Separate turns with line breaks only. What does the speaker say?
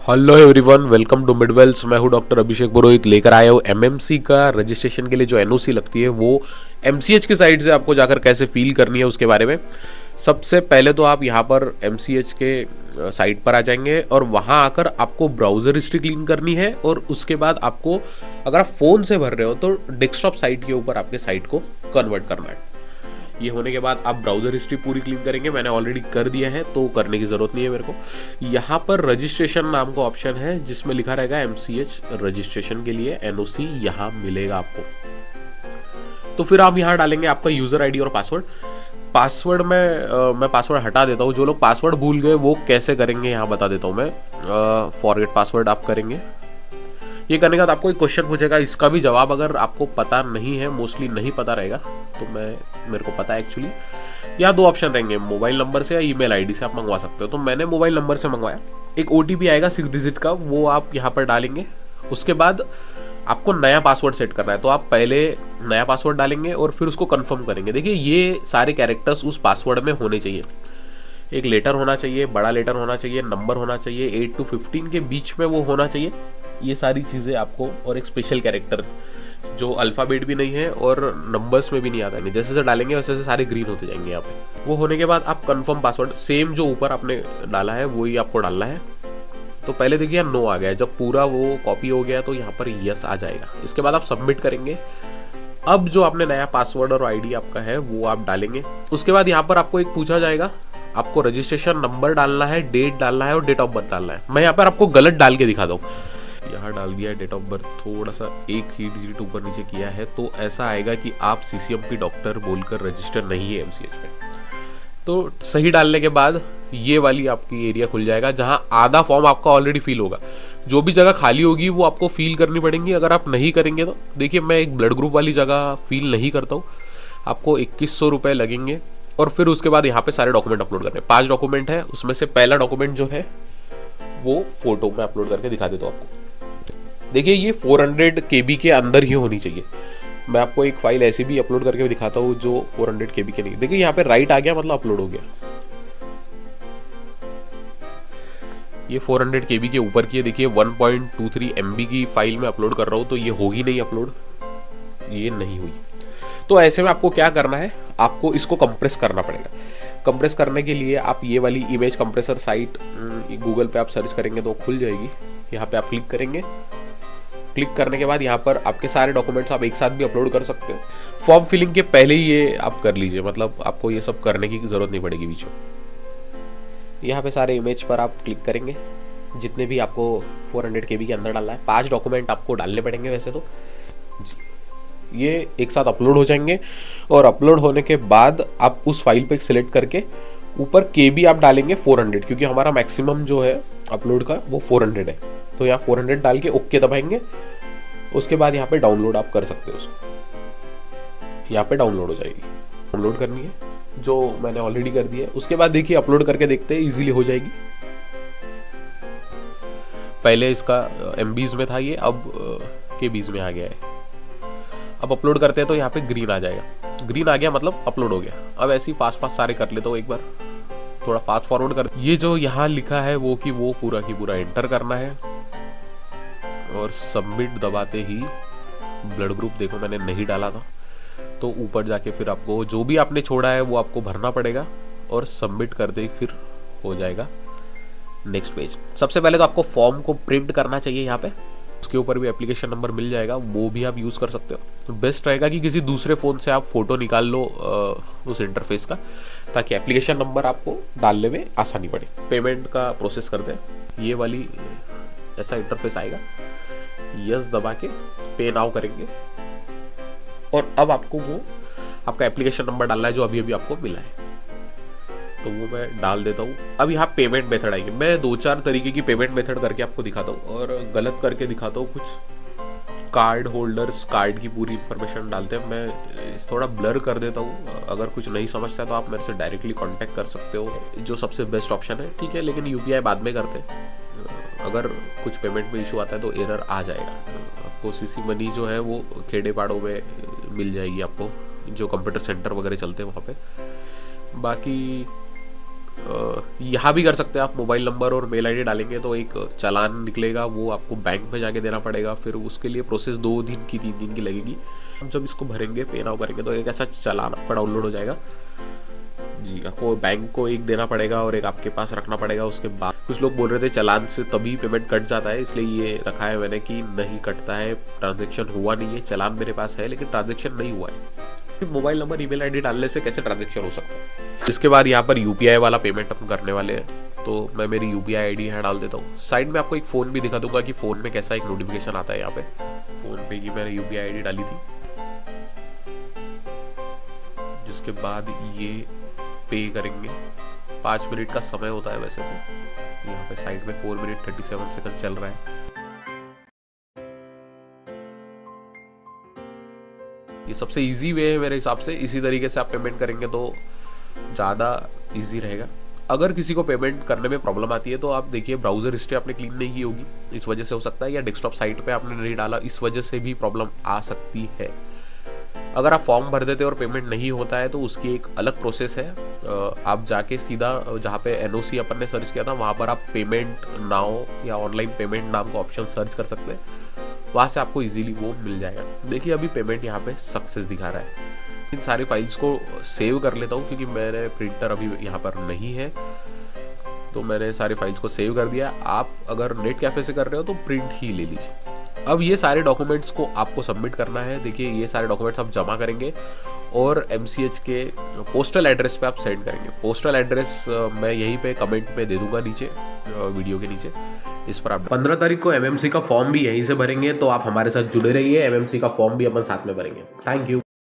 Hello everyone, welcome to मिडवेल्स। मैं हूं डॉक्टर अभिषेक पुरोहित। लेकर आया हूं एमएमसी का रजिस्ट्रेशन के लिए जो एनओसी लगती है वो एमसीएच की साइड से आपको जाकर कैसे फील करनी है उसके बारे में। सबसे पहले तो आप यहां पर एमसीएच के साइट पर आ जाएंगे और वहां आकर आपको ब्राउज़र हिस्ट्री क्लीन करनी है और उसके बाद आपको, अगर आप फ़ोन से भर रहे हो तो डेस्कटॉप साइट के ऊपर आपके साइट को कन्वर्ट करना है। ये होने के बाद आप ब्राउज़र हिस्ट्री पूरी क्लीन करेंगे। मैंने ऑलरेडी कर दिया है तो करने की ज़रूरत नहीं है मेरे को। यहाँ पर रजिस्ट्रेशन नाम का ऑप्शन है जिसमें लिखा रहेगा एमसीएच रजिस्ट्रेशन के लिए एनओसी यहाँ मिलेगा आपको। तो फिर आप यहाँ डालेंगे आपका यूज़र आईडी और पासवर्ड। पासवर्ड में मैं पासवर्ड हटा देता हूँ। जो लोग पासवर्ड भूल गए वो कैसे करेंगे यहाँ बता देता हूँ मैं। फॉरगेट पासवर्ड आप करेंगे। ये करने के बाद आपको एक क्वेश्चन पूछेगा, इसका भी जवाब अगर आपको पता नहीं है, मोस्टली नहीं पता रहेगा, तो मेरे को पता है एक्चुअली। यहाँ दो ऑप्शन रहेंगे, मोबाइल नंबर से या ईमेल आईडी से आप मंगवा सकते हो। तो मैंने मोबाइल नंबर से मंगवाया। एक ओटीपी आएगा 6 डिजिट का, वो आप यहाँ पर डालेंगे। उसके बाद आपको नया पासवर्ड सेट करना है, तो आप पहले नया पासवर्ड डालेंगे और फिर उसको कन्फर्म करेंगे। देखिए ये सारे कैरेक्टर्स उस पासवर्ड में होने चाहिए। एक लेटर होना चाहिए, बड़ा लेटर होना चाहिए, नंबर होना चाहिए, 8 to 15 के बीच में वो होना चाहिए। ये सारी चीज़ें आपको, और एक स्पेशल कैरेक्टर जो अल्फ़ाबेट भी नहीं है और नंबर्स में भी नहीं आता, नहीं जैसे जैसे डालेंगे वैसे वैसे सारे ग्रीन होते जाएंगे यहाँ पे। वो होने के बाद आप कंफर्म पासवर्ड सेम जो ऊपर आपने डाला है वही आपको डालना है। तो पहले देखिए नो आ गया है, जब पूरा वो कॉपी हो गया तो यहाँ पर यस आ जाएगा। इसके बाद आप सबमिट करेंगे। अब जो आपने नया पासवर्ड और आईडी आपका है वो आप डालेंगे। उसके बाद यहाँ पर आपको एक पूछा जाएगा, आपको रजिस्ट्रेशन नंबर डालना है, डेट डालना है और डेट ऑफ बर्थ डालना है। मैं यहाँ पर आपको गलत डाल के दिखा दूँ। यहाँ डाल दिया है डेट ऑफ बर्थ, थोड़ा सा एक ही डिजिट ऊपर नीचे किया है, तो ऐसा आएगा कि आप सीसीएमपी डॉक्टर बोलकर रजिस्टर नहीं है एमसीएच में। तो सही डालने के बाद ये वाली आपकी एरिया खुल जाएगा जहाँ आधा फॉर्म आपका ऑलरेडी फिल होगा। जो भी जगह खाली होगी वो आपको फिल करनी पड़ेगी। अगर आप नहीं करेंगे तो देखिए, मैं एक ब्लड ग्रुप वाली जगह फिल नहीं करता हूँ। आपको 2100 रुपये लगेंगे और फिर उसके बाद यहाँ पे सारे डॉक्यूमेंट अपलोड करने हैं। 5 डॉक्यूमेंट है, उसमें से पहला डॉक्यूमेंट जो है वो फोटो में अपलोड करके दिखा देता हूँ आपको। देखिए ये 400 KB के अंदर ही होनी चाहिए। मैं आपको एक फाइल ऐसी भी अपलोड करके भी दिखाता हूँ जो 400 KB के नहीं। देखिए यहाँ पे राइट आ गया, मतलब अपलोड हो गया। ये 400 KB के ऊपर की है। देखिए 1.23 MB की फाइल में अपलोड कर रहा हूँ, तो ये होगी नहीं अपलोड, ये नहीं हुई। तो ऐसे में आपको क्या करना है, आपको इसको कंप्रेस करना पड़ेगा। कंप्रेस करने के लिए आप ये वाली इमेज कंप्रेसर साइट गूगल पे आप सर्च करेंगे तो खुल जाएगी। यहाँ पे आप क्लिक करेंगे। क्लिक करने के बाद यहाँ पर आपके सारे डॉक्यूमेंट्स आप एक साथ भी अपलोड कर सकते हो। फॉर्म फिलिंग के पहले ही ये आप कर लीजिए, मतलब आपको ये सब करने की जरूरत नहीं पड़ेगी बीच में। यहाँ पे सारे इमेज पर आप क्लिक करेंगे, जितने भी आपको 400 KB के अंदर डालना है। 5 डॉक्यूमेंट आपको डालने पड़ेंगे वैसे तो। ये एक साथ अपलोड हो जाएंगे और अपलोड होने के बाद आप उस फाइल पे सिलेक्ट करके ऊपर KB आप डालेंगे 400, क्योंकि हमारा मैक्सिमम जो है अपलोड का वो 400 है। तो यहाँ 400 डाल के ओके दबाएंगे। उसके बाद यहाँ पे डाउनलोड आप कर सकते हो उसको। यहाँ पे डाउनलोड हो जाएगी, डाउनलोड करनी है जो मैंने ऑलरेडी कर दिया है। उसके बाद देखिए अपलोड करके देखते हैं, इजीली हो जाएगी। पहले इसका MBs में था ये, अब KBs में आ गया है। अब अपलोड करते हैं तो यहाँ पे ग्रीन आ जाएगा। ग्रीन आ गया मतलब अपलोड हो गया। अब ऐसे ही फास्ट सारे कर लेता हूँ एक बार, थोड़ा फास्ट फॉरवर्ड कर। ये जो यहाँ लिखा है वो कि वो पूरा की पूरा एंटर करना है और सबमिट दबाते ही ब्लड ग्रुप देखो मैंने नहीं डाला था, तो ऊपर जाके फिर आपको जो भी आपने छोड़ा है वो आपको भरना पड़ेगा और सबमिट कर दे, फिर हो जाएगा नेक्स्ट पेज। सबसे पहले तो आपको फॉर्म को प्रिंट करना चाहिए यहाँ पे। उसके ऊपर भी एप्लीकेशन नंबर मिल जाएगा, वो भी आप यूज़ कर सकते हो। तो बेस्ट रहेगा कि किसी दूसरे फ़ोन से आप फ़ोटो निकाल लो उस इंटरफेस का, ताकि एप्लीकेशन नंबर आपको डालने में आसानी पड़े। पेमेंट का प्रोसेस करते हैं। ये वाली ऐसा इंटरफेस आएगा, यस दबा के पे नाउ करेंगे और अब आपको वो आपका एप्लीकेशन नंबर डालना है जो अभी अभी आपको मिला है, तो वो मैं डाल देता हूँ। अब यहाँ पेमेंट मेथड आएगी। मैं 2-4 तरीके की पेमेंट मेथड करके आपको दिखाता हूँ और गलत करके दिखाता हूँ कुछ। कार्ड होल्डर्स कार्ड की पूरी इंफॉर्मेशन डालते हैं। मैं थोड़ा ब्लर कर देता हूँ। अगर कुछ नहीं समझता है तो आप मेरे से डायरेक्टली कांटेक्ट कर सकते हो, जो सबसे बेस्ट ऑप्शन है, ठीक है। लेकिन UPI बाद में करते हैं। अगर कुछ पेमेंट में इशू आता है तो एरर आ जाएगा। आपको CC मनी जो है वो खेड़े पाड़ों में मिल जाएगी आपको, जो कंप्यूटर सेंटर वगैरह चलते हैं वहाँ पे। बाकी यहाँ भी कर सकते हैं आप, मोबाइल नंबर और मेल आईडी डालेंगे तो एक चालान निकलेगा, वो आपको बैंक में जाके देना पड़ेगा। फिर उसके लिए प्रोसेस 2 दिन की 3 दिन की लगेगी। हम जब इसको भरेंगे, पे नाउ करेंगे, तो एक ऐसा चालान आपका डाउनलोड हो जाएगा जी। आपको बैंक को एक देना पड़ेगा और एक आपके पास रखना पड़ेगा। उसके बाद कुछ लोग बोल रहे थे चालान से तभी पेमेंट कट जाता है, इसलिए ये रखा है मैंने कि नहीं कटता है, ट्रांजेक्शन हुआ नहीं है। चालान मेरे पास है लेकिन ट्रांजेक्शन नहीं हुआ है। मोबाइल नंबर, ईमेल आईडी डालने से कैसे ट्रांजेक्शन हो सकता है। इसके बाद यहाँ पर यूपीआई वाला पेमेंट हम करने वाले हैं, तो मैं मेरी यूपीआई आईडी यहाँ डाल देता हूँ। साइड में आपको एक फ़ोन भी दिखा दूंगा कि फ़ोन में कैसा एक नोटिफिकेशन आता है। यहाँ पे फ़ोन पे की मैंने यूपीआई आईडी डाली थी, जिसके बाद ये पे करेंगे। 5 मिनट का समय होता है वैसे तो। यहाँ पे साइड में 4 मिनट 37 सेकंड चल रहा है। ये सबसे इजी वे है मेरे हिसाब से। इसी तरीके से आप पेमेंट करेंगे तो ज़्यादा इजी रहेगा। अगर किसी को पेमेंट करने में प्रॉब्लम आती है तो आप देखिए, ब्राउजर हिस्ट्री आपने क्लीन नहीं की होगी, इस वजह से हो सकता है, या डेस्कटॉप साइट पे आपने नहीं डाला, इस वजह से भी प्रॉब्लम आ सकती है। अगर आप फॉर्म भर देते और पेमेंट नहीं होता है तो उसकी एक अलग प्रोसेस है। आप जाके सीधा जहाँ पे एनओसी अपन ने सर्च किया था वहाँ पर आप पेमेंट नाउ या ऑनलाइन पेमेंट नाम का ऑप्शन सर्च कर सकते हैं, वहाँ से आपको इजीली वो मिल जाएगा। देखिए अभी पेमेंट यहाँ पे सक्सेस दिखा रहा है। इन सारी फाइल्स को सेव कर लेता हूँ क्योंकि मेरे प्रिंटर अभी यहाँ पर नहीं है, तो मैंने सारी फाइल्स को सेव कर दिया। आप अगर नेट कैफे से कर रहे हो तो प्रिंट ही ले लीजिए। अब ये सारे डॉक्यूमेंट्स को आपको सबमिट करना है। देखिए ये सारे डॉक्यूमेंट्स आप जमा करेंगे और एमसीएच के पोस्टल एड्रेस पे आप सेंड करेंगे। पोस्टल एड्रेस मैं यहीं पे कमेंट में दे दूंगा नीचे, वीडियो के नीचे। इस पर आप 15 तारीख को एमएमसी का फॉर्म भी यहीं से भरेंगे, तो आप हमारे साथ जुड़े रहिए। एमएमसी का फॉर्म भी अपन साथ में भरेंगे। Thank you.